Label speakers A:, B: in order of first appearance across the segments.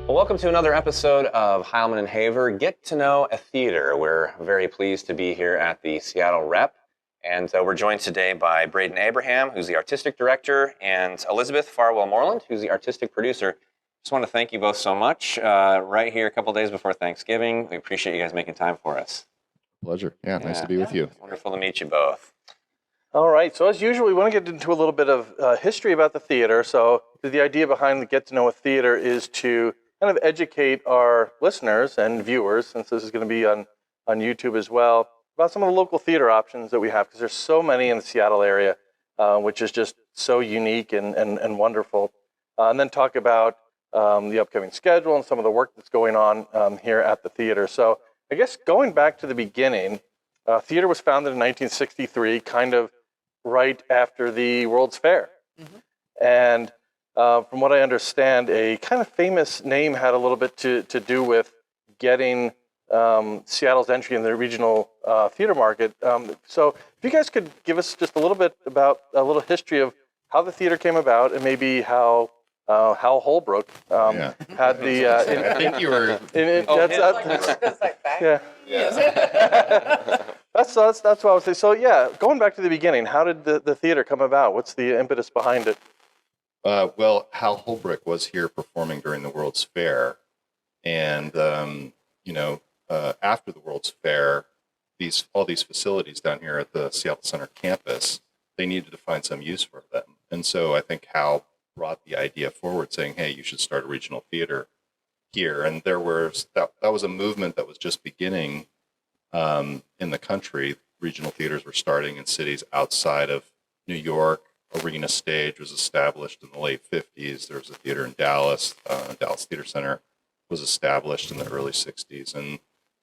A: Well, welcome to another episode of Heilman and Haver, Get to Know a Theater. We're very pleased to be here at the Seattle Rep, and we're joined today by Braden Abraham, who's the artistic director, and Elisabeth Farwell-Moreland, who's the artistic producer. Just want to thank you both so much. Right here a couple days before Thanksgiving. We appreciate you guys making time for us.
B: Pleasure. Yeah, nice to be with you.
A: Wonderful to meet you both.
C: All right, so as usual, we want to get into a little bit of history about the theater. So the idea behind the Get to Know a Theater is to kind of educate our listeners and viewers, since this is going to be on YouTube as well, about some of the local theater options that we have, because there's so many in the Seattle area, which is just so unique and wonderful. And then talk about the upcoming schedule and some of the work that's going on here at the theater. So I guess going back to the beginning, theater was founded in 1963, kind of right after the World's Fair. Mm-hmm. And from what I understand, a kind of famous name had a little bit to do with getting Seattle's entry in the regional theater market. So if you guys could give us just a little bit about a little history of how the theater came about, and maybe how Hal Holbrook had the...
B: I think you were...
C: That's what I would say. So yeah, going back to the beginning, how did the theater come about? What's the impetus behind it?
B: Well, Hal Holbrook was here performing during the World's Fair, and after the World's Fair, all these facilities down here at the Seattle Center campus, they needed to find some use for them, and so I think Hal brought the idea forward, saying, "Hey, you should start a regional theater here." And that was a movement that was just beginning in the country. Regional theaters were starting in cities outside of New York. Arena Stage was established in the late 50s. There was a theater in Dallas. Dallas Theater Center was established in the early 60s. And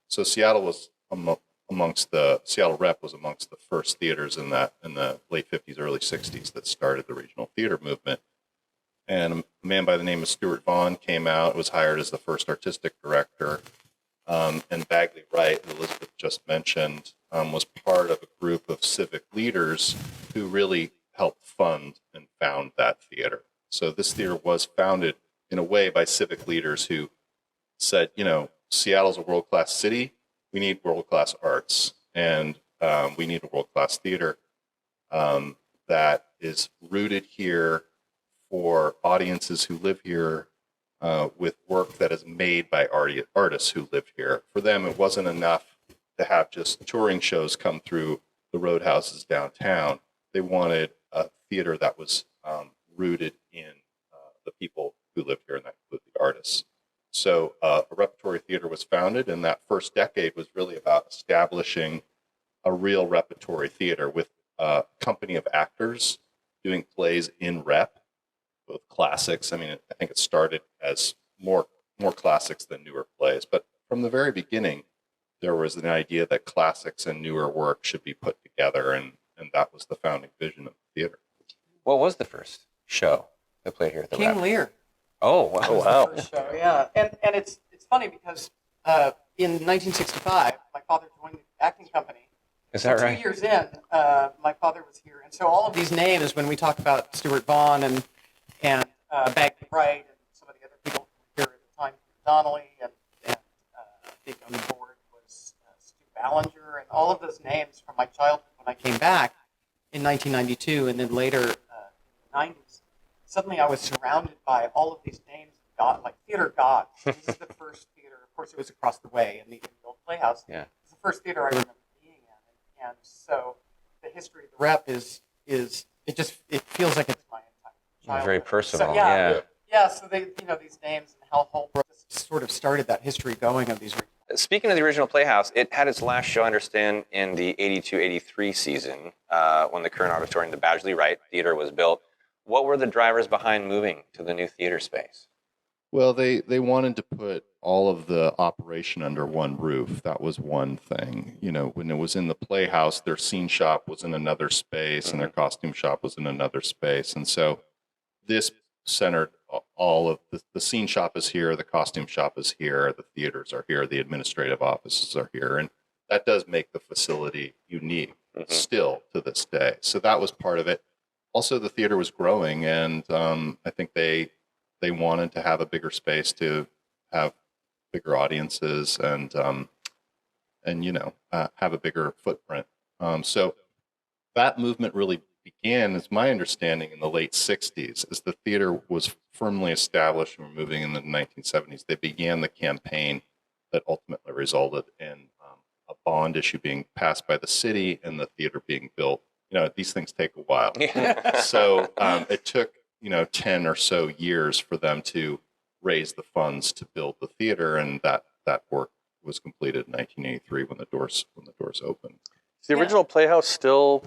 B: so Seattle was Seattle Rep was amongst the first theaters in the late 50s, early 60s that started the regional theater movement. And a man by the name of Stuart Vaughn came out, was hired as the first artistic director. And Bagley Wright, who Elisabeth just mentioned, was part of a group of civic leaders who really helped fund and found that theater. So this theater was founded in a way by civic leaders who said, Seattle's a world-class city. We need world-class arts, and we need a world-class theater that is rooted here for audiences who live here, with work that is made by artists who live here. For them, it wasn't enough to have just touring shows come through the roadhouses downtown. They wanted a theater that was rooted in the people who lived here, and that included the artists. So a repertory theater was founded, and that first decade was really about establishing a real repertory theater with a company of actors doing plays in rep, with classics. I mean, I think it started as more classics than newer plays, but from the very beginning, there was an idea that classics and newer work should be put together, and that was the founding vision of the theater.
A: What was the first show that played here at the Rep?
D: King Lear.
A: Oh, wow.
D: That was the first show, yeah. And it's funny because in 1965, my father joined the acting company.
A: Is that right?
D: 2 years in, my father was here. And so all of these names, when we talk about Stuart Vaughn and Bagley Wright and some of the other people here at the time, Donnelly, and I think on the board was Stu Ballinger, and all of those names from my childhood when I came back in 1992, and then later in the 90s. Suddenly I was surrounded by all of these names of God, like theater gods. This is the first theater. Of course, it was across the way in the old Playhouse.
A: Yeah.
D: It was the first theater I remember being in. And so the history of the Rep is it feels like it's my entire childhood.
A: Very personal,
D: So, yeah, so they, these names and Hal Holbrook sort of started that history going of these.
A: Speaking of the original Playhouse, it had its last show, I understand, in the 82-83 season, when the current auditorium, the Badgley Wright Theater, was built. What were the drivers behind moving to the new theater space?
B: Well, they wanted to put all of the operation under one roof. That was one thing. When it was in the Playhouse, their scene shop was in another space, and their costume shop was in another space. And so this centered all of the scene shop is here, the costume shop is here, the theaters are here, the administrative offices are here. And that does make the facility unique still to this day. So that was part of it. Also, the theater was growing, and I think they wanted to have a bigger space to have bigger audiences and have a bigger footprint. So that movement really began, as my understanding, in the late 60s. As the theater was firmly established and moving in the 1970s, they began the campaign that ultimately resulted in a bond issue being passed by the city and the theater being built. These things take a while. So it took 10 or so years for them to raise the funds to build the theater, and that work was completed in 1983 when the doors opened.
C: Is the original Playhouse still?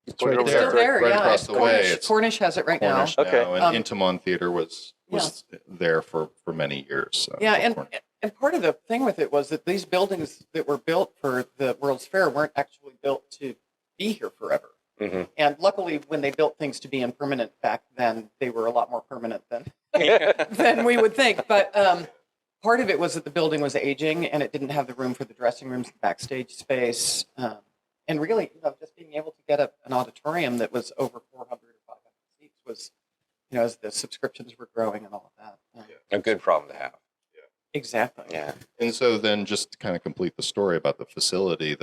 B: It's right
D: It's still there,
B: right
D: yeah.
B: across the way. It's
D: Cornish has it right
B: Cornish
D: now.
C: Okay.
B: And Intimon Theater was there for many years.
D: And part of the thing with it was that these buildings that were built for the World's Fair weren't actually built to be here forever.
A: Mm-hmm.
D: And luckily, when they built things to be impermanent back then, they were a lot more permanent than than we would think. But part of it was that the building was aging and it didn't have the room for the dressing rooms, the backstage space. And really, just being able to get an auditorium that was over 400 or 500 seats was, as the subscriptions were growing and all of that.
A: A good problem to have.
D: Exactly.
A: Yeah.
B: And so then just to kind of complete the story about the facility,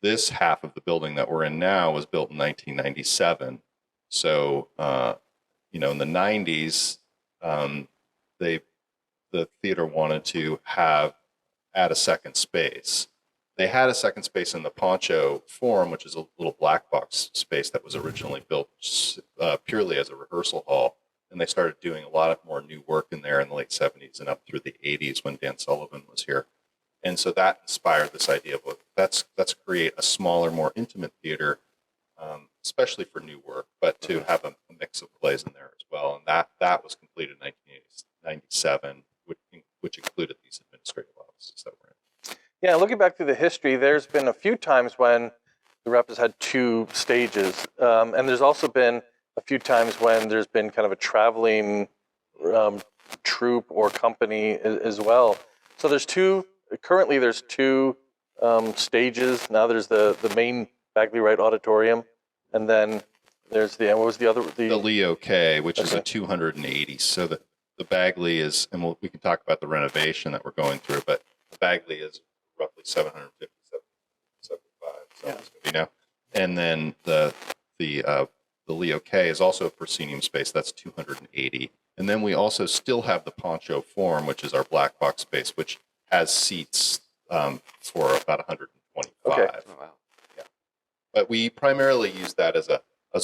B: this half of the building that we're in now was built in 1997. So, in the 90s, the theater wanted to add a second space. They had a second space in the Poncho Forum, which is a little black box space that was originally built purely as a rehearsal hall. And they started doing a lot more new work in there in the late 70s and up through the 80s when Dan Sullivan was here. And so that inspired this idea of, let's create a smaller, more intimate theater, especially for new work, but to have a mix of plays in there as well. And that was completed in 1997, which included these administrative offices that we're in.
C: Yeah, looking back through the history, there's been a few times when the Rep has had two stages. And there's also been a few times when there's been kind of a traveling troupe or company as well. So currently there's two stages. Now there's the main Bagley Wright Auditorium, and then there's what was the other?
B: The Leo K, which is a 280. So the Bagley is, and we can talk about the renovation that we're going through, but the Bagley is roughly 750, 775. And then the Leo K is also a proscenium space. That's 280. And then we also still have the Poncho Forum, which is our black box space, which has seats for about 125.
A: Okay. Oh, wow.
B: Yeah. But we primarily use that as a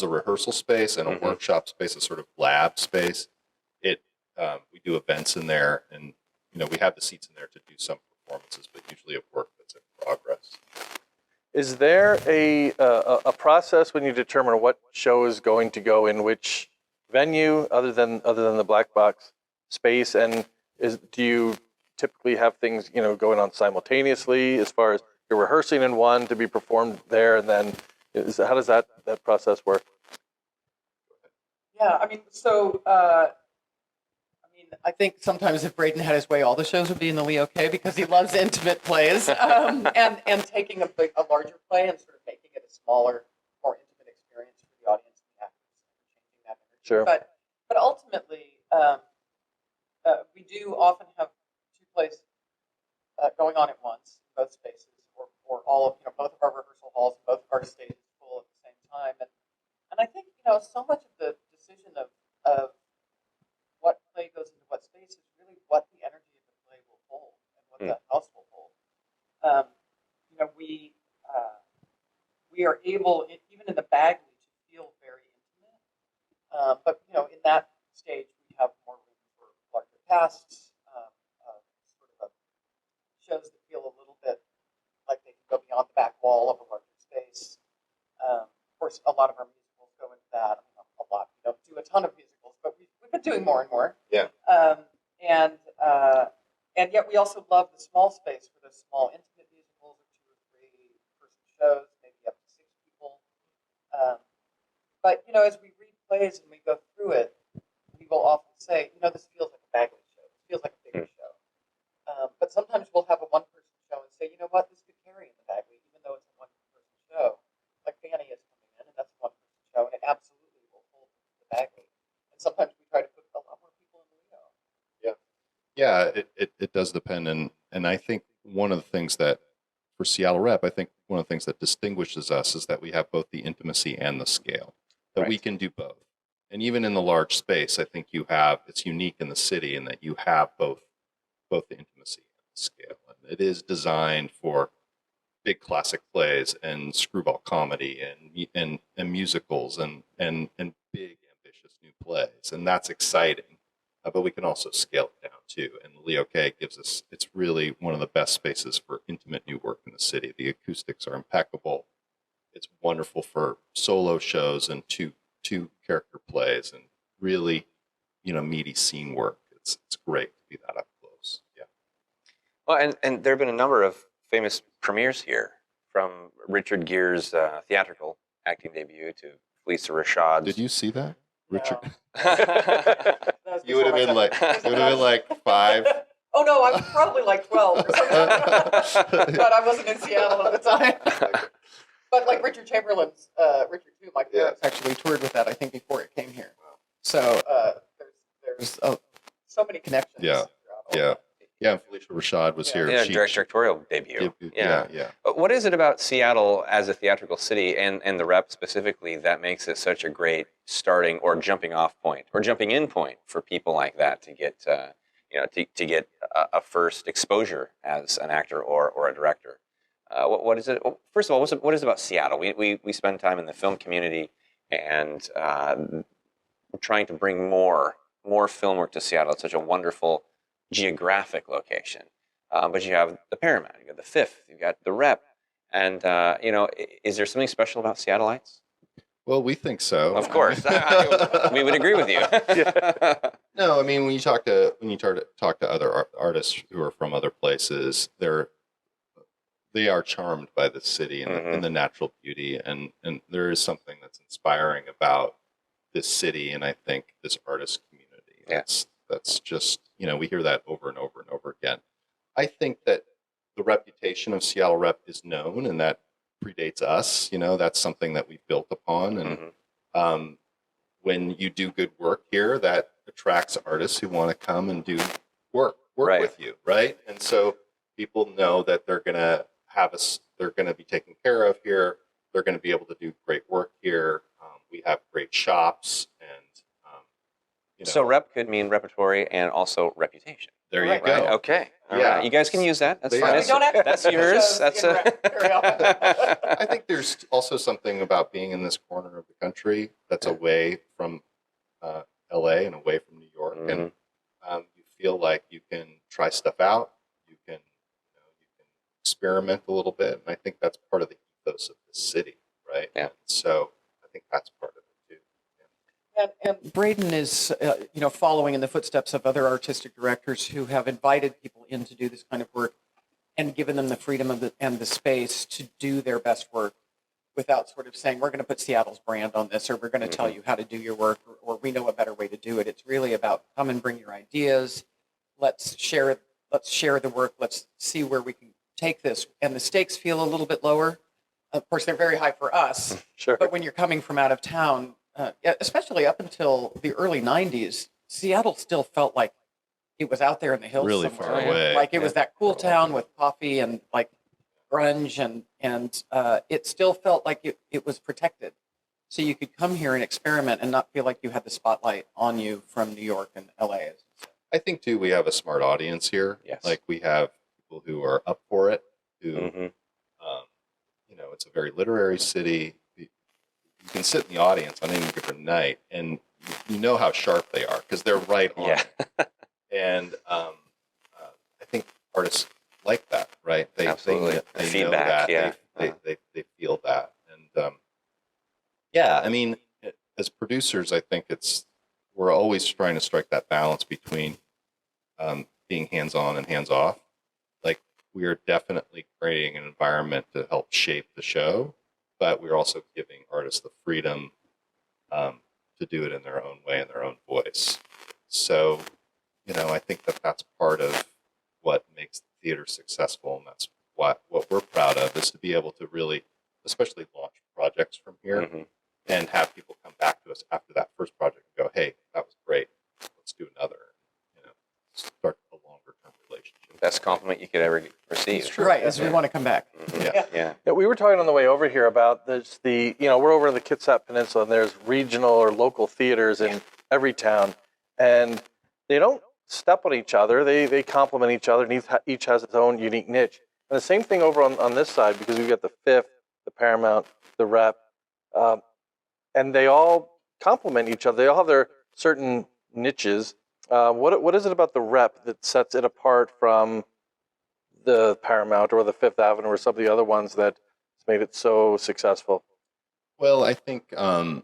B: rehearsal space and a workshop space, a sort of lab space. We do events in there, and we have the seats in there to do some performances, but usually of work that's in progress.
C: Is there a process when you determine what show is going to go in which venue, other than the black box space? And do you typically have things going on simultaneously, as far as you're rehearsing in one to be performed there, and then how does that process work?
D: Yeah, I think sometimes if Braden had his way, all the shows would be in the Leo K, because he loves intimate plays, and taking a larger play and sort of making it a smaller, more intimate experience for the audience and the actors, changing that energy.
C: Sure.
D: But ultimately, we do often have two plays going on at once, in both spaces, or all of both of our rehearsal halls, and both of our stages full at the same time, and I think so much of the decision of what play goes into what space is really what the energy of the play will hold and what the house will hold. We are able, even in the Bagley, to feel very intimate. But in that stage, we have more room for larger casts, sort of shows that feel a little bit like they can go beyond the back wall of a larger space. Of course, a lot of our musicals go into that. A lot. We don't do a ton of musicals, but we've been doing more and more.
A: Yeah.
D: And yet we also love the small space for the small intimate musicals, or 2 or 3 person shows, maybe up to 6 people. But as we read plays and we go through it, we will often say, this feels like a Bagley show. This feels like a bigger show. But sometimes we'll have a 1-person show and say, what, this could carry in the Bagley, even though it's a 1-person show. Like Fanny is coming in, and that's a 1-person show, and it absolutely will hold the Bagley. And sometimes we try to put a lot more people in the Leo.
B: Yeah. Yeah, it does depend, and I think one of the things that for Seattle Rep, I think one of the things that distinguishes us is that we have both the intimacy and the scale. That we
A: Right.
B: can do both, and even in the large space, I think you have it's unique in the city in that you have both the intimacy and the scale, and it is designed for big classic plays and screwball comedy and musicals and big ambitious new plays, and that's exciting. But we can also scale it down too. And Leo K gives us it's really one of the best spaces for intimate new work in the city. The acoustics are impeccable. It's wonderful for solo shows and two character plays and really meaty scene work. It's great to be that up close. Yeah.
A: Well, and there have been a number of famous premieres here, from Richard Gere's theatrical acting debut to Felisa Rashad's.
B: Did you see that, Richard?
D: No. That was
B: You would have
D: before
B: been
D: my
B: like
D: time.
B: you would have been like 5.
D: Oh no, I was probably like 12 or something. But I wasn't in Seattle at the time. But like Richard Chamberlain's, Richard too, my parents actually toured with that, I think, before it came here. So there's so many connections.
B: Yeah.
D: throughout all
B: Yeah, and Felicia Rashad was here.
A: Yeah,
B: She-
A: directorial debut.
B: yeah.
A: What is it about Seattle as a theatrical city and the Rep specifically that makes it such a great starting or jumping off point or jumping in point for people like that to get to get a first exposure as an actor or a director? What is it? First of all, what is it about Seattle? We spend time in the film community and trying to bring more film work to Seattle. It's such a wonderful geographic location. But you have the Paramount, you got the Fifth, you got the Rep, and is there something special about Seattleites?
B: Well, we think so.
A: Of course, we would agree with you.
B: No, I mean when you talk to other artists who are from other places, they are charmed by the city and the natural beauty, and there is something that's inspiring about this city, and I think this artist community.
A: Yeah.
B: That's just we hear that over and over and over again. I think that the reputation of Seattle Rep is known, and that predates us. That's something that we've built upon, and when you do good work here, that attracts artists who want to come and do work
A: Right.
B: with you, right? And so people know that they're going to they're going to be taken care of here. They're going to be able to do great work here. We have great shops, and
A: So Rep could mean repertory and also reputation.
B: there you
D: Right.
B: go.
A: Right? Okay. All
B: Yeah.
A: right. You guys can use that. That's
B: Yeah.
A: fine.
B: We
D: We don't have to
A: That's
D: put
A: yours.
D: shows
A: That's
D: in Rep very often.
B: I think there's also something about being in this corner of the country that's away from LA and away from New York, and you feel like you can try stuff out. You can experiment a little bit, and I think that's part of the ethos of the city, right?
A: Yeah.
B: And so I think that's part of it too.
D: And Braden is, following in the footsteps of other artistic directors who have invited people in to do this kind of work and given them the freedom and the space to do their best work without sort of saying, we're going to put Seattle's brand on this, or we're going to tell you how to do your work, or we know a better way to do it. It's really about come and bring your ideas. Let's share the work. Let's see where we can take this. And the stakes feel a little bit lower. Of course, they're very high for us.
C: Sure.
D: But when you're coming from out of town, especially up until the early 90s, Seattle still felt like it was out there in the hills
B: Really
D: somewhere.
B: far away.
D: Like it was that cool town with coffee and like grunge, and it still felt like it was protected. So you could come here and experiment and not feel like you had the spotlight on you from New York and LA.
B: I think too we have a smart audience here.
A: Yes.
B: Like we have people who are up for it. Who,
A: Mhm.
B: it's a very literary city. You can sit in the audience on any given night, and you know how sharp they are because they're right on.
A: Yeah.
B: it. And I think artists like that, right? They
A: Absolutely.
B: They,
A: The
B: know
A: feedback,
B: that.
A: yeah.
B: They feel that, and yeah. I mean, as producers, I think we're always trying to strike that balance between being hands-on and hands-off. Like we are definitely creating an environment to help shape the show, but we're also giving artists the freedom to do it in their own way, in their own voice. So, I think that's part of what makes the theater successful, and that's what we're proud of is to be able to really, especially launch projects from here
A: Mhm.
B: and have people come back to us after that first project and go, "Hey, that was great. Let's do another." Start a
A: best compliment you could ever receive.
D: Right, as we want to come back.
A: Yeah.
C: Yeah, we were talking on the way over here about this, we're over in the Kitsap Peninsula, and there's regional or local theaters in every town, and they don't step on each other. They complement each other, and each has its own unique niche. And the same thing over on this side, because we've got the Fifth, the Paramount, the Rep, and they all complement each other. They all have their certain niches. What is it about the Rep that sets it apart from the Paramount or the Fifth Avenue or some of the other ones that made it so successful?
B: Well, I think I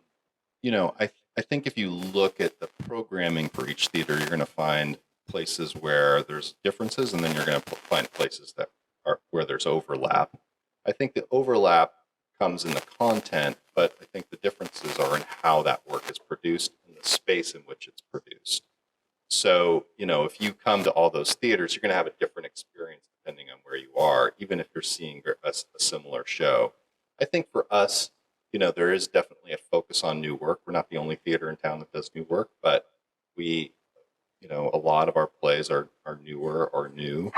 B: think if you look at the programming for each theater, you're going to find places where there's differences, and then you're going to find places that are where there's overlap. I think the overlap comes in the content, but I think the differences are in how that work is produced and the space in which it's produced. So, if you come to all those theaters, you're going to have a different experience depending on where you are, even if you're seeing a similar show. I think for us, there is definitely a focus on new work. We're not the only theater in town that does new work, but we, a lot of our plays are newer or new.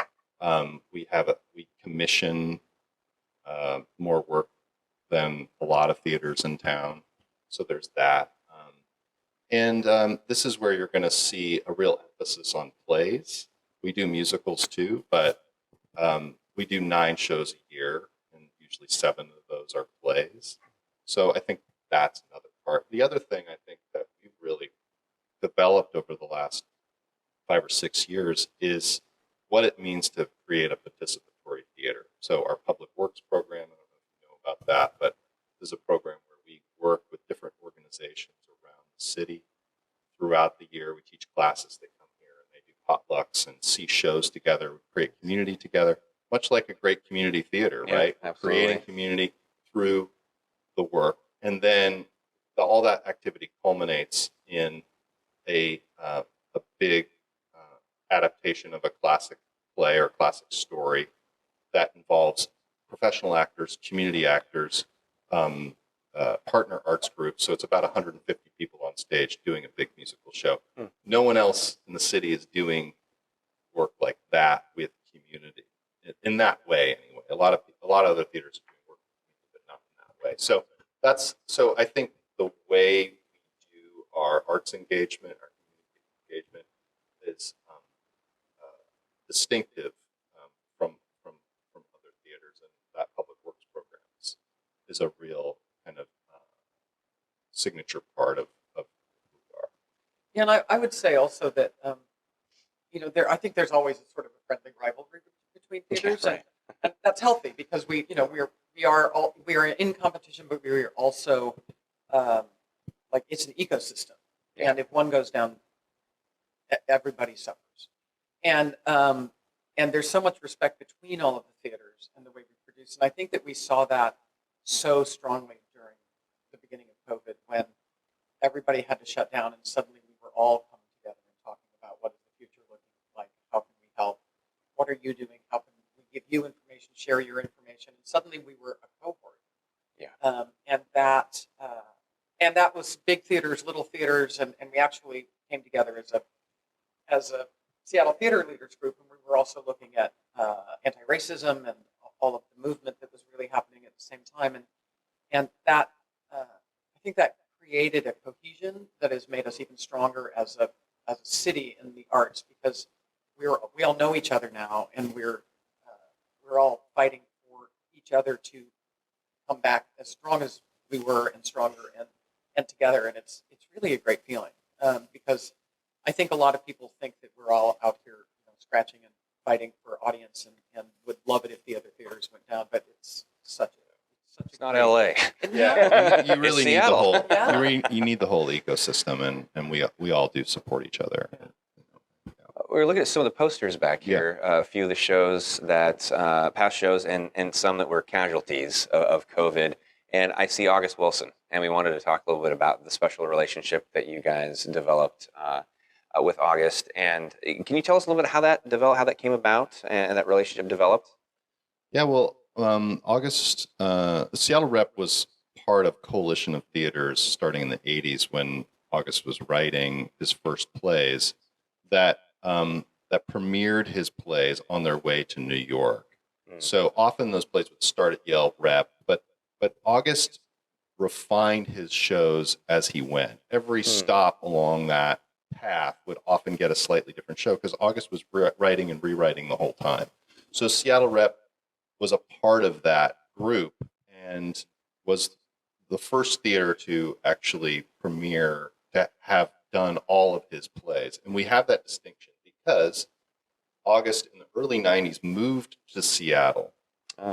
B: We commission more work than a lot of theaters in town. So there's that. And this is where you're going to see a real emphasis on plays. We do musicals too, but we do 9 shows a year, and usually 7 of those are plays. So I think that's another part. The other thing I think that we've really developed over the last 5 or 6 years is what it means to create a participatory theater. So our public works program, I don't know if you know about that, but there's a program where we work with different organizations around the city throughout the year. We teach classes. They come here and they do potlucks and see shows together. We create community together, much like a great community theater, right?
A: Absolutely.
B: Creating community through the work. And then all that activity culminates in a big adaptation of a classic play or classic story that involves professional actors, community actors, partner arts groups. So it's about 150 people on stage doing a big musical show. No one else in the city is doing work like that with community in that way. Anyway, a lot of other theaters are doing work, but not in that way. So I think the way we do our arts engagement, our community engagement, is distinctive from other theaters, and that public works program is a real kind of signature part of who we are.
D: Yeah, and I would say also that I think there's always a sort of a friendly rivalry between theaters,
A: right.
D: and that's healthy because we are in competition, but we are also like it's an ecosystem, and if one goes down, everybody suffers. And there's so much respect between all of the theaters and the way we produce. And I think that we saw that so strongly during the beginning of COVID when everybody had to shut down and suddenly we were all coming together and talking about what is the future looking like, how can we help, what are you doing, how can we give you information, share your information. And suddenly we were a cohort.
A: Yeah.
D: And that was big theaters, little theaters, and we actually came together as a Seattle Theater Leaders Group, and we were also looking at anti-racism and all of the movement that was really happening at the same time, and that I think that created a cohesion that has made us even stronger as a city in the arts because we all know each other now, and we're all fighting for each other to come back as strong as we were and stronger and together, and it's really a great feeling because I think a lot of people think that we're all out here scratching and fighting for audience and would love it if the other theaters went down, but it's
A: It's not LA.
B: Yeah, you really need the
A: Seattle.
B: whole. You need the whole ecosystem, and we all do support each other.
A: We're looking at some of the posters back here, a few of the shows that, past shows and some that were casualties of COVID. And I see August Wilson, and we wanted to talk a little bit about the special relationship that you guys developed with August. And can you tell us a little bit how that developed, how that came about, and that relationship developed?
B: Yeah, well, August, the Seattle Rep was part of Coalition of Theaters starting in the 80s when August was writing his first plays that that premiered his plays on their way to New York.
A: Mm.
B: So often those plays would start at Yale Rep, but August refined his shows as he went. Every stop along that path would often get a slightly different show because August was writing and rewriting the whole time. So Seattle Rep was a part of that group and was the first theater to actually premiere, to have done all of his plays. And we have that distinction because August in the early 90s moved to Seattle.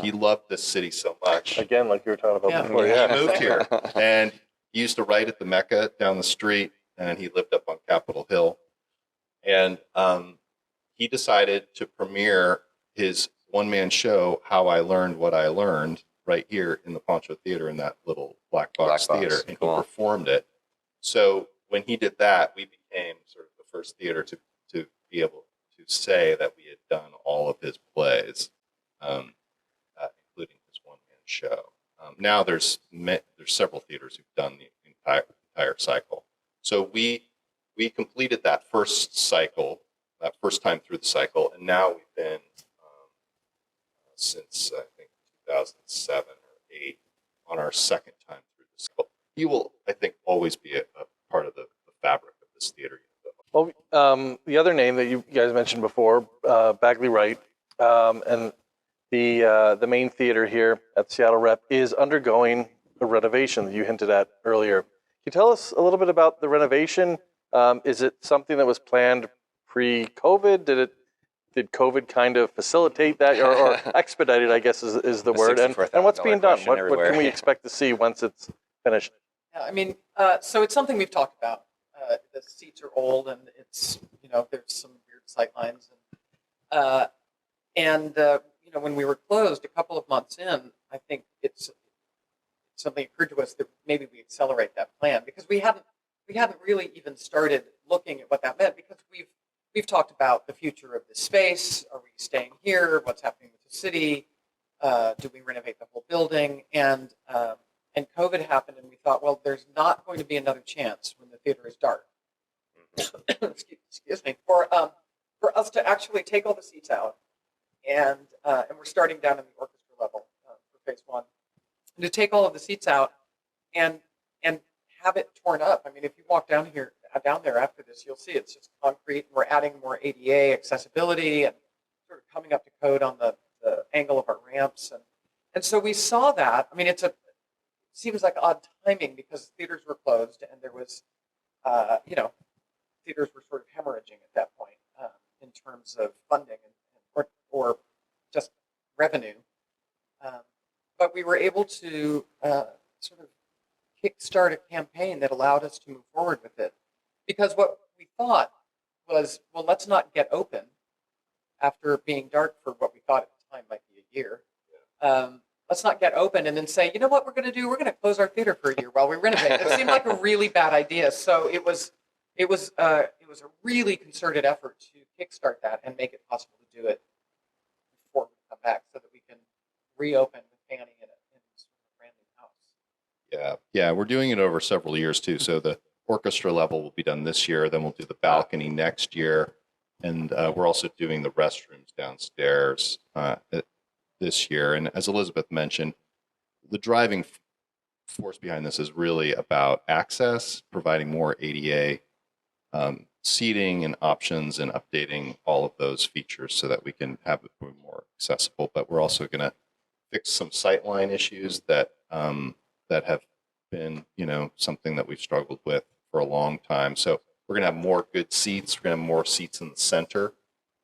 B: He loved this city so much.
C: Again, like you were talking about before,
B: He moved here, and he used to write at the Mecca down the street, and he lived up on Capitol Hill. And he decided to premiere his one-man show, How I Learned What I Learned, right here in the Poncho Theater in that little black box theater, and he performed it. So when he did that, we became sort of the first theater to be able to say that we had done all of his plays, including his one-man show. Now there's several theaters who've done the entire cycle. So we completed that first cycle, that first time through the cycle, and now we've been since I think 2007 or 8 on our second time through the cycle. He will, I think, always be a part of the fabric of this theater.
C: Well, the other name that you guys mentioned before, Bagley Wright, and the main theater here at Seattle Rep is undergoing a renovation that you hinted at earlier. Can you tell us a little bit about the renovation? Is it something that was planned pre-COVID? Did COVID kind of facilitate that or expedite it, I guess is the word? And what's being done? What can we expect to see once it's finished?
D: Yeah, I mean, so it's something we've talked about. The seats are old, and it's there's some weird sight lines, and when we were closed a couple of months in, I think it's something occurred to us that maybe we accelerate that plan because we hadn't really even started looking at what that meant because we've talked about the future of the space. Are we staying here? What's happening with the city? Do we renovate the whole building? And COVID happened, and we thought, well, there's not going to be another chance when the theater is dark. Excuse me. For us to actually take all the seats out, and we're starting down in the orchestra level for phase 1, and to take all of the seats out and have it torn up. I mean, if you walk down there after this, you'll see it's just concrete, and we're adding more ADA accessibility and sort of coming up to code on the angle of our ramps, and so we saw that. I mean, it seems like odd timing because theaters were closed and there was, theaters were sort of hemorrhaging at that point in terms of funding or just revenue. But we were able to sort of kickstart a campaign that allowed us to move forward with it. Because what we thought was, well, let's not get open after being dark for what we thought at the time might be a year. Let's not get open and then say, you know what we're going to do? We're going to close our theater for a year while we renovate. It seemed like a really bad idea. So it was a really concerted effort to kickstart that and make it possible to do it before we come back, so that we can reopen with Fanny in a brand new house.
B: Yeah, we're doing it over several years too. So the orchestra level will be done this year. Then we'll do the balcony next year, and we're also doing the restrooms downstairs this year. And as Elisabeth mentioned, the driving force behind this is really about access, providing more ADA seating and options, and updating all of those features so that we can have it more accessible. But we're also going to fix some sightline issues that have been, something that we've struggled with for a long time. So we're going to have more good seats. We're going to have more seats in the center.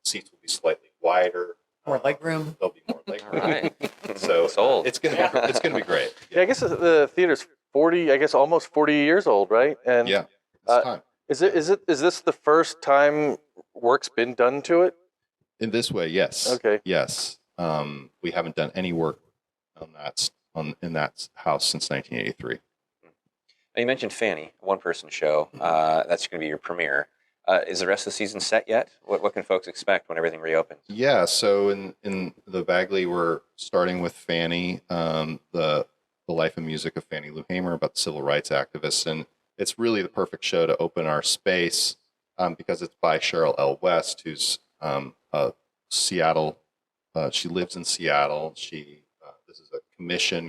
B: Seats will be slightly wider.
D: More legroom.
B: There'll be more legroom.
A: Right.
B: So
A: Sold.
B: it's going to be great.
C: Yeah, I guess the theater's 40, I guess almost 40 years old, right? And
B: Yeah, it's time.
C: Is this the first time work's been done to it?
B: In this way, yes.
C: Okay.
B: Yes. We haven't done any work in that house since 1983.
A: Now, you mentioned Fanny, a one-person show. That's going to be your premiere. Is the rest of the season set yet? What can folks expect when everything reopens?
B: Yeah, so in the Bagley, we're starting with Fanny, the life and music of Fannie Lou Hamer, about the civil rights activists. And it's really the perfect show to open our space because it's by Cheryl L. West, who's Seattle. She lives in Seattle. This is a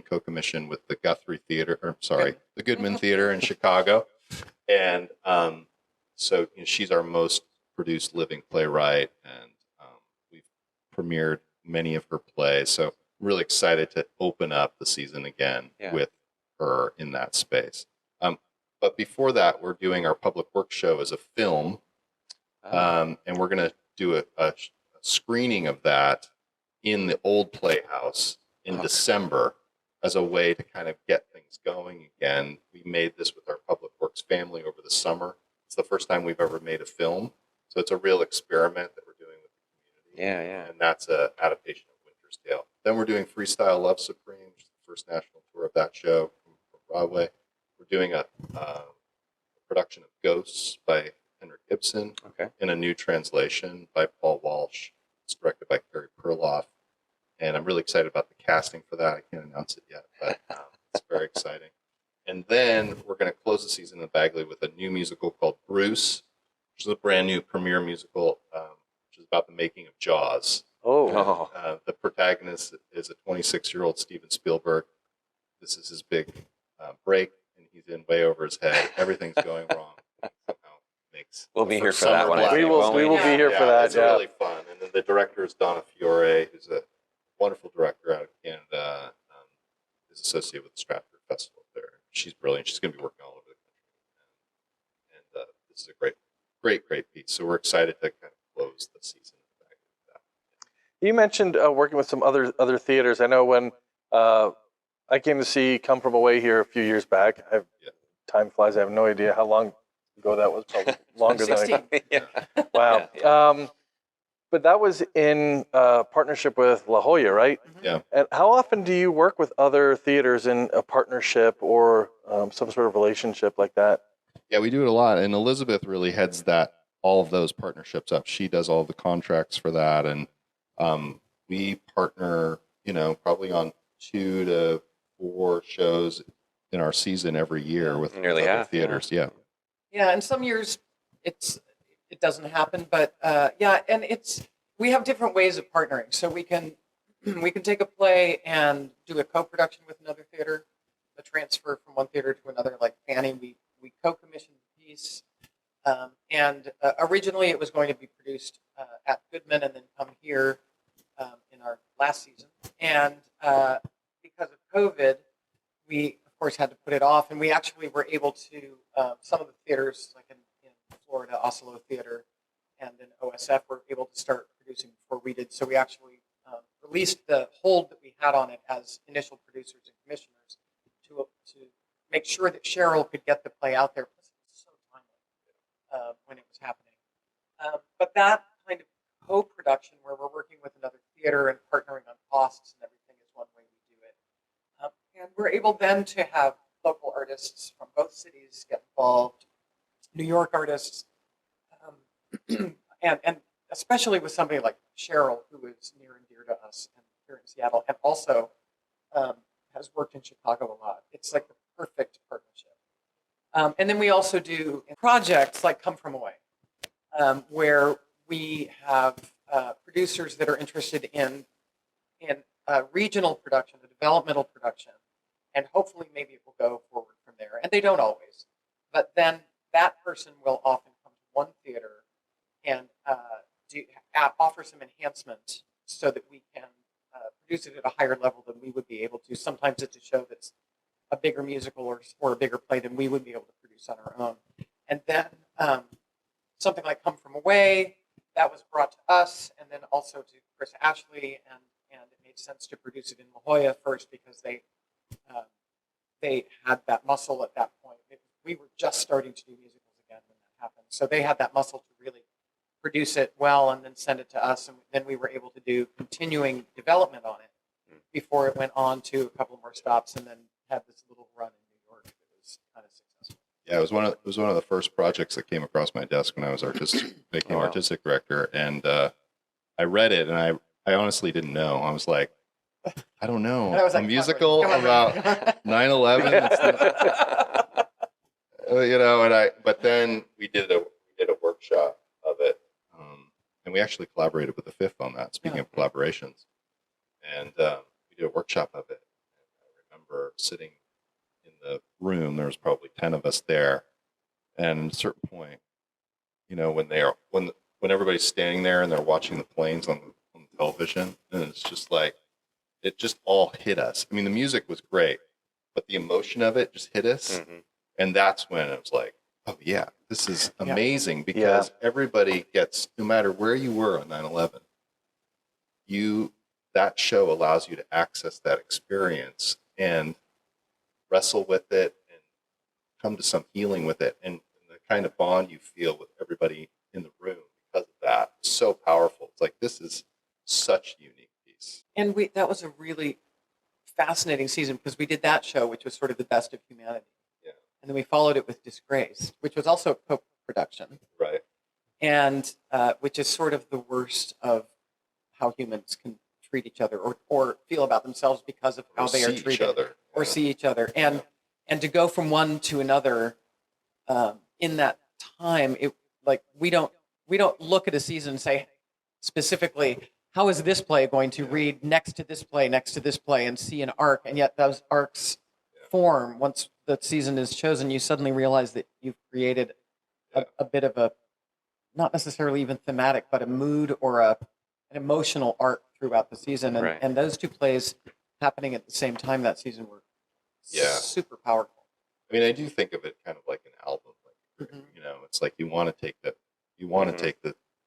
B: co-commission with the Guthrie Theater, the Goodman Theater in Chicago. And so she's our most produced living playwright, and we've premiered many of her plays. So I'm really excited to open up the season again with her in that space. But before that, we're doing our public works show as a film, and we're going to do a screening of that in the old Playhouse in December as a way to kind of get things going again. We made this with our public works family over the summer. It's the first time we've ever made a film, so it's a real experiment that we're doing with the community. Yeah. And that's an adaptation of Winter's Tale. Then we're doing Freestyle Love Supreme, which is the first national tour of that show from Broadway. We're doing a production of Ghosts by Henrik Ibsen in a new translation by Paul Walsh. It's directed by Carrie Perloff. And I'm really excited about the casting for that. I can't announce it yet, but it's very exciting. And then we're going to close the season in Bagley with a new musical called Bruce, which is a brand new premiere musical, which is about the making of Jaws. The protagonist is a 26-year-old Steven Spielberg. This is his big break, and he's in way over his head. Everything's going wrong.
A: We'll be here for that one.
C: We will be here for that.
B: It's really fun. And then the director is Donna Fiore, who's a wonderful director out of Canada, is associated with the Stratford Festival there. She's brilliant. She's going to be working all over the country. And this is a great piece. So we're excited to kind of close the season.
C: You mentioned working with some other theaters. I know when I came to see Come From Away here a few years back. Time flies. I have no idea how long ago that was. Probably longer than I. Wow. Yeah. But that was in partnership with La Jolla, right?
B: Yeah.
C: And how often do you work with other theaters in a partnership or some sort of relationship like that?
B: Yeah, we do it a lot. And Elisabeth really heads all of those partnerships up. She does all the contracts for that. And we partner, probably on 2 to 4 shows in our season every year with
A: nearly half
B: theaters. Yeah.
D: Yeah, and some years it doesn't happen, but and we have different ways of partnering. So we can take a play and do a co-production with another theater, a transfer from one theater to another. Like Fanny, we co-commissioned the piece, and originally it was going to be produced at Goodman and then come here in our last season. And because of COVID, we of course had to put it off, and we actually were able to some of the theaters like in Florida, Oslo Theater, and then OSF were able to start producing before we did. So we actually released the hold that we had on it as initial producers and commissioners to make sure that Cheryl could get the play out there. Plus, it was so timely when it was happening. But that kind of co-production where we're working with another theater and partnering on costs and everything is one way we do it. And we're able then to have local artists from both cities get involved, New York artists, and especially with somebody like Cheryl, who is near and dear to us and here in Seattle, and also has worked in Chicago a lot. It's like the perfect partnership. And then we also do projects like Come From Away, where we have producers that are interested in regional production, a developmental production, and hopefully maybe it will go forward from there. And they don't always, but then that person will often come to one theater and offer some enhancement so that we can produce it at a higher level than we would be able to. Sometimes it's a show that's a bigger musical or a bigger play than we would be able to produce on our own. And then something like Come From Away, that was brought to us, and then also to Chris Ashley, and it made sense to produce it in La Jolla first because they had that muscle at that point. We were just starting to do musicals again when that happened. So they had that muscle to really produce it well and then send it to us. And then we were able to do continuing development on it before it went on to a couple more stops and then had this little run in New York that was kind of successful.
B: Yeah, it was one of the first projects that came across my desk when I was artistic director. And I read it and I honestly didn't know. I was like, I don't know. A musical about 9/11. But then we did a workshop of it, And we actually collaborated with the Fifth on that, speaking of collaborations. And we did a workshop of it. And I remember sitting in the room, there was probably 10 of us there. And at a certain point, you know, when everybody's standing there and they're watching the planes on the television, and it's just like, it just all hit us. I mean, the music was great, but the emotion of it just hit us.
A: Mm-hmm.
B: And that's when it was like, oh yeah, this is amazing, because everybody gets, no matter where you were on 9/11, that show allows you to access that experience and wrestle with it and come to some healing with it. And the kind of bond you feel with everybody in the room because of that is so powerful. It's like, this is such a unique piece.
D: And that was a really fascinating season, because we did that show, which was sort of the best of humanity.
B: Yeah.
D: And then we followed it with Disgrace, which was also a co-production.
B: Right.
D: And which is sort of the worst of how humans can treat each other or feel about themselves because of how they are treated.
B: Each other.
D: Or see each other. And to go from one to another in that time, we don't look at a season and say specifically, how is this play going to read next to this play, and see an arc, and yet those arcs form once the season is chosen. You suddenly realize that you've created a bit of a, not necessarily even thematic, but a mood or an emotional arc throughout the season. And, and those two plays happening at the same time that season were super powerful.
B: I mean, I do think of it kind of like an album. Like, you know, it's like you want to take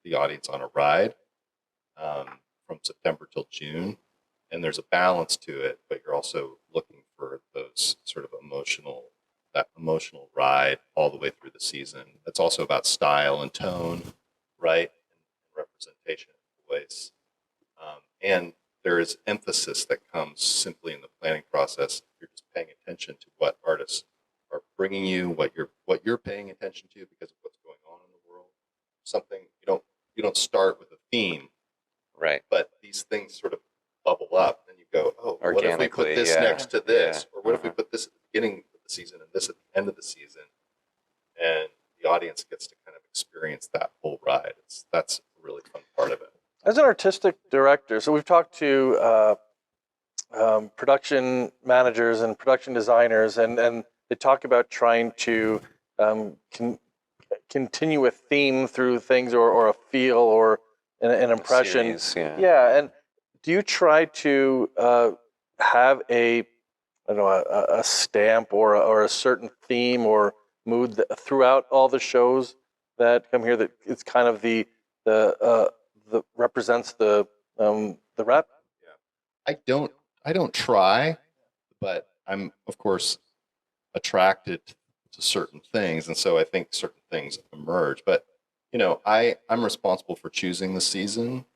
B: the audience on a ride from September till June, and there's a balance to it, but you're also looking for those sort of emotional ride all the way through the season. That's also about style and tone, right? And representation of voice. And there is emphasis that comes simply in the planning process. You're just paying attention to what artists are bringing you, what you're paying attention to because of what's going on in the world. Something you don't start with a theme,
A: right?
B: But these things sort of bubble up, and you go, oh, what if we put this next to this, or what if we put this at the beginning of the season and this at the end of the season, and the audience gets to kind of experience that whole ride. That's a really fun part of it.
C: As an artistic director, so we've talked to production managers and production designers, and they talk about trying to continue a theme through things, or a feel, or an impression.
A: Series,
C: and do you try to have a stamp or a certain theme or mood throughout all the shows that come here, that it's kind of the represents the rep?
B: I don't try, but I'm of course attracted to certain things, and so I think certain things emerge. But you know, I'm responsible for choosing the season,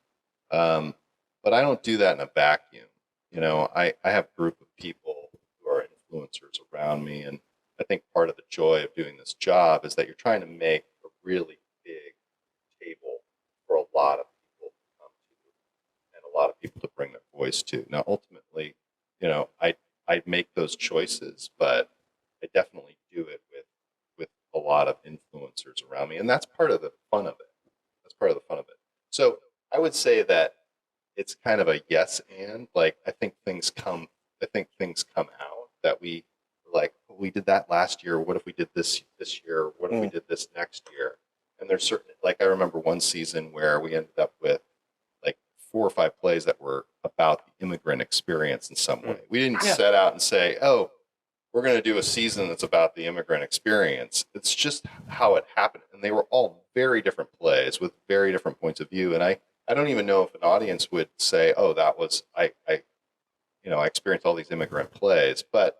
B: but I don't do that in a vacuum. You know, I have a group of people who are influencers around me, and I think part of the joy of doing this job is that you're trying to make a really big table for a lot of people to come to, and a lot of people to bring their voice to. Now, ultimately, you know, I make those choices, but I definitely do it with a lot of influencers around me, and that's part of the fun of it. So I would say that it's kind of a yes and, like, I think things come out that we like, we did that last year. What if we did this year? What if we did this next year? And there's certain, like, I remember one season where we ended up with like 4 or 5 plays that were about the immigrant experience in some way. We didn't set out and say, oh, we're going to do a season that's about the immigrant experience. It's just how it happened. And they were all very different plays with very different points of view. And I don't even know if an audience would say, oh, that was, I experienced all these immigrant plays, but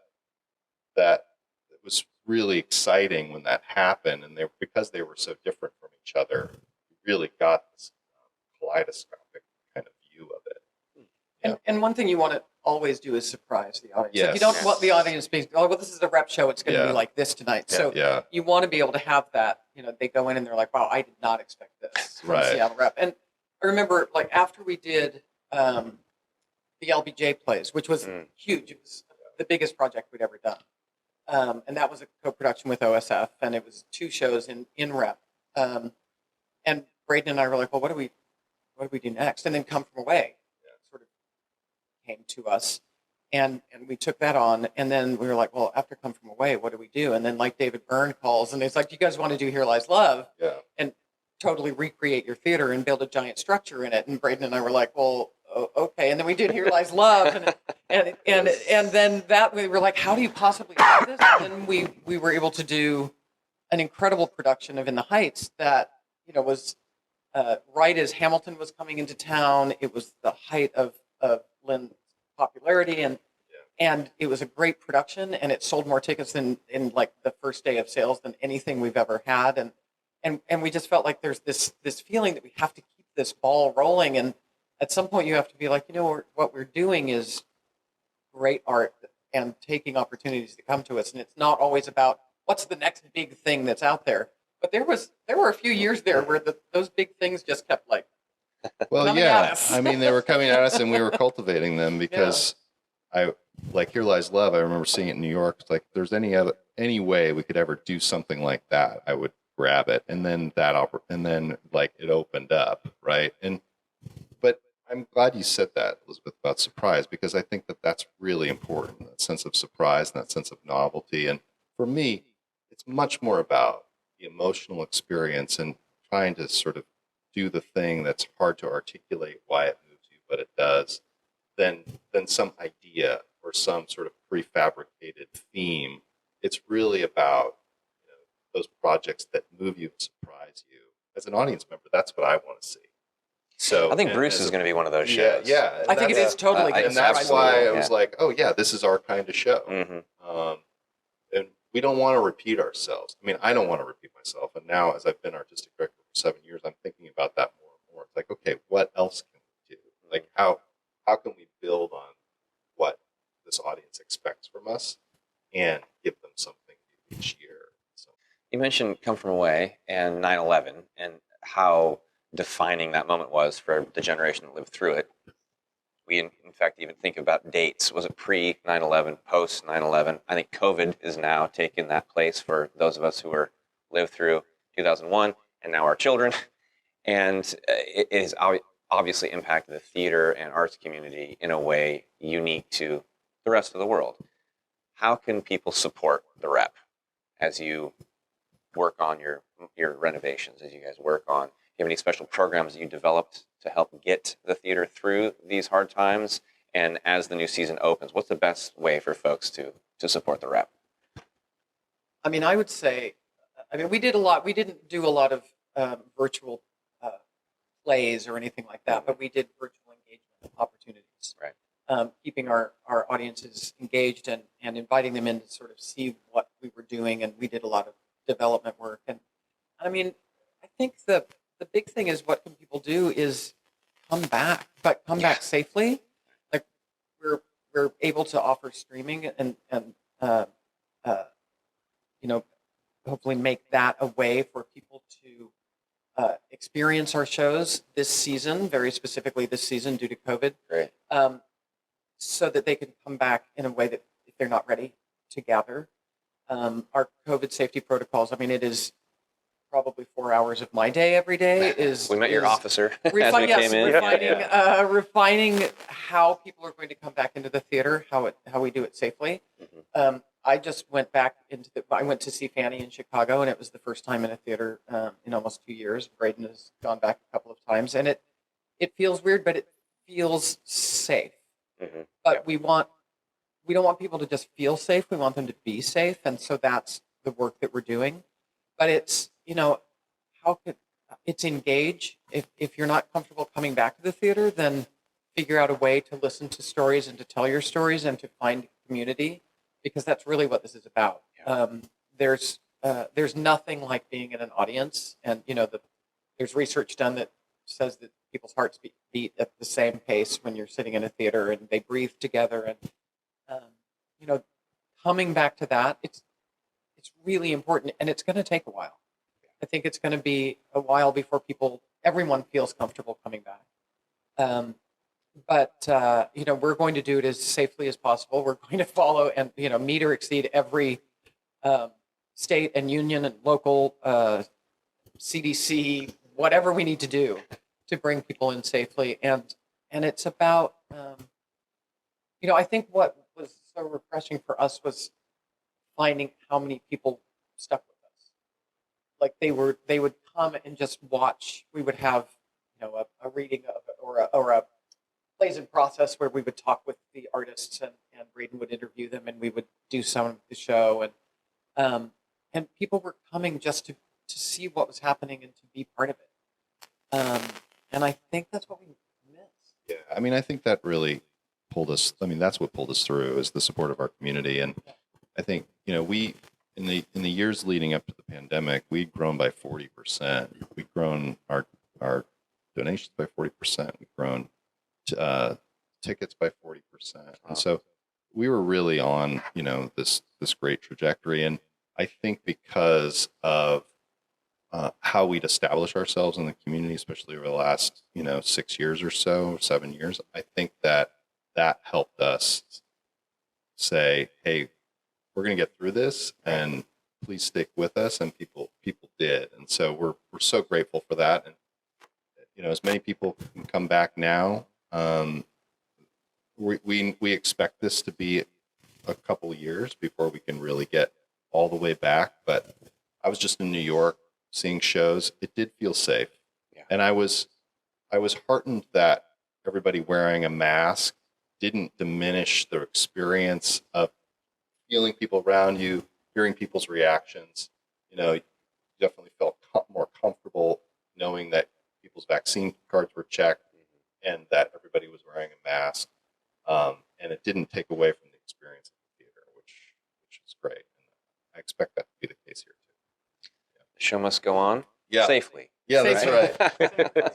B: that it was really exciting when that happened. And because they were so different from each other, you really got this kaleidoscopic kind of view of it.
D: And one thing you want to always do is surprise the audience.
B: Yes.
D: Like, you don't want the audience being, oh, well, this is a rep show, it's going to be like this tonight. So you want to be able to have that, you know, they go in and they're like, wow, I did not expect this from Seattle Rep. And I remember, like, after we did the LBJ plays, which was huge. It was the biggest project we'd ever done. And that was a co-production with OSF, and it was 2 shows in Rep. And Braden and I were like, well, what do we what do we do next? And then Come From Away sort of came to us. And we took that on, and then we were like, well, after Come From Away, what do we do? And then like David Byrne calls, and it's like, do you guys want to do Here Lies Love?
B: Yeah.
D: And totally recreate your theater and build a giant structure in it. And Braden and I were like, well, okay. And then we did Here Lies Love, and then that we were like, how do you possibly do this? And then we were able to do an incredible production of In the Heights that was right as Hamilton was coming into town. It was the height of Lynn's popularity, and it was a great production, and it sold more tickets in like the first day of sales than anything we've ever had, and we just felt like there's this feeling that we have to keep this ball rolling, and at some point you have to be like, what we're doing is great art and taking opportunities to come to us, and it's not always about what's the next big thing that's out there, but there were a few years there where those big things just kept like
B: Well, yeah. I mean, they were coming at us, and we were cultivating them because like Here Lies Love. I remember seeing it in New York. It's like, if there's any way we could ever do something like that, I would grab it. And then like it opened up, right? But I'm glad you said that, Elisabeth, about surprise, because I think that that's really important. That sense of surprise and that sense of novelty. And for me, it's much more about the emotional experience and trying to sort of do the thing that's hard to articulate why it moves you, but it does, than some idea or some sort of prefabricated theme. It's really about those projects that move you and surprise you. As an audience member, that's what I want to see. So
A: I think Bruce is going to be one of those shows.
B: Yeah.
D: I think it is totally good.
B: And that's why I was like, oh yeah, this is our kind of show.
A: Mm-hmm.
B: And we don't want to repeat ourselves. I mean, I don't want to repeat myself. And now, as I've been artistic director for 7 years, I'm thinking about that more and more. It's like, okay, what else can we do? Like, how can we build on what this audience expects from us and give them something new each year? So,
A: You mentioned Come From Away and 9/11 and how defining that moment was for the generation that lived through it. We, in fact, even think about dates. Was it pre 9/11, post 9/11? I think COVID is now taking that place for those of us who lived through 2001 and now our children. And it is obviously impacted the theater and arts community in a way unique to the rest of the world. How can people support the rep as you work on your renovations, as you guys work on? Do you have any special programs that you developed to help get the theater through these hard times? And as the new season opens, what's the best way for folks to support the rep?
D: I mean, I would say, we did a lot. We didn't do a lot of virtual plays or anything like that, but we did virtual engagement opportunities.
A: Right.
D: Keeping our audiences engaged and inviting them in to sort of see what we were doing. And we did a lot of development work. And I mean, I think the big thing is, what can people do is come back, but come back safely. Like we're able to offer streaming and hopefully make that a way for people to experience our shows this season, very specifically this season due to COVID.
A: Great.
D: So that they can come back in a way that if they're not ready to gather. Our COVID safety protocols, I mean, it is probably 4 hours of my day every day.
A: We met your officer as we came in.
D: Refining how people are going to come back into the theater, how we do it safely.
A: Mm-hmm.
D: I just went back I went to see Fanny in Chicago, and it was the first time in a theater in almost 2 years. Braden has gone back a couple of times, and it feels weird, but it feels safe.
A: Mm-hmm.
D: But we don't want people to just feel safe. We want them to be safe, and so that's the work that we're doing. But it's it's engage. If you're not comfortable coming back to the theater, then figure out a way to listen to stories and to tell your stories and to find community, because that's really what this is about. There's nothing like being in an audience, and there's research done that says that people's hearts beat at the same pace when you're sitting in a theater, and they breathe together. And coming back to that, it's really important, and it's going to take a while. I think it's going to be a while before everyone feels comfortable coming back. But we're going to do it as safely as possible. We're going to follow and meet or exceed every state and union and local CDC, whatever we need to do to bring people in safely, and it's about I think what was so refreshing for us was finding how many people stuck with us. Like they would come and just watch. We would have a reading of or a plays in process where we would talk with the artists, and Braden would interview them, and we would do some of the show, and people were coming just to see what was happening and to be part of it. And I think that's what we miss.
B: Yeah, I mean, I think that really pulled us. I mean, that's what pulled us through is the support of our community, and I think we in the years leading up to the pandemic, we'd grown by 40%. We'd grown our donations by 40%. We've grown tickets by 40%, and so we were really on this great trajectory. And I think because of how we'd established ourselves in the community, especially over the last 6 years or so, 7 years, I think that helped us say, hey, we're going to get through this, and please stick with us. And people did, and so we're so grateful for that. And as many people can come back now, we expect this to be a couple of years before we can really get all the way back. But I was just in New York seeing shows. It did feel safe, and I was heartened that everybody wearing a mask didn't diminish the experience of feeling people around you, hearing people's reactions. You definitely felt more comfortable knowing that people's vaccine cards were checked and that everybody was wearing a mask. And it didn't take away from the experience of the theater, which is great. And I expect that to be the case here too.
A: The show must go on safely.
B: Yeah, that's right.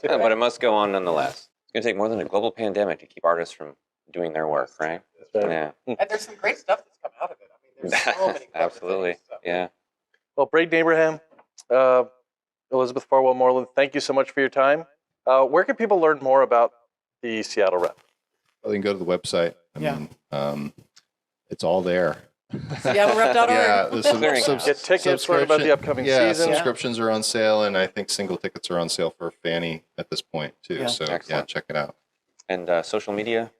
A: But it must go on nonetheless. It's going to take more than a global pandemic to keep artists from doing their work, right?
C: That's right.
A: Yeah.
D: And there's some great stuff that's come out of it. I mean, there's so many clever
A: Absolutely.
D: things, so.
A: Yeah.
C: Well, Braden Abraham, Elisabeth Farwell-Moreland, thank you so much for your time. Where can people learn more about the Seattle Rep?
B: Well, you can go to the website. I mean, it's all there.
D: SeattleRep.org.
B: Yeah,
C: Get tickets, learn about the upcoming season.
B: Subscriptions are on sale, and I think single tickets are on sale for Fanny at this point too.
D: Yeah.
B: So
A: Excellent.
B: check it out.
A: And social media?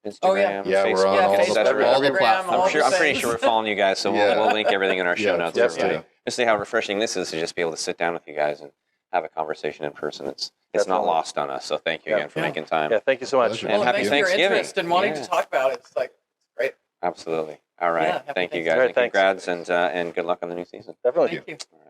A: Instagram,
D: Oh, yeah.
B: Yeah,
A: Facebook,
B: we're on all
A: etc.
B: the
D: Instagram,
B: platforms.
D: all
A: I'm
D: the
A: pretty
D: things.
A: sure we're following you guys, so
B: Yeah.
A: we'll link everything in our show notes.
B: please
A: Everybody.
B: do.
A: Just see how refreshing this is to just be able to sit down with you guys and have a conversation in person. It's not
C: Definitely.
A: lost on us. So thank you again for
D: Yeah.
A: making time.
C: Yeah, thank you so much.
B: Pleasure.
A: And
D: Well,
A: happy
D: thanks for your
A: Thanksgiving.
D: interest and wanting
A: Yeah.
D: to talk about it. It's like, great.
A: Absolutely. All right.
D: Yeah, happy
A: Thank you
D: Thanksgiving.
A: guys.
C: All right,
A: And
C: thanks.
A: congrats and good luck on the new season.
C: Definitely.
D: Thank you.
A: All right.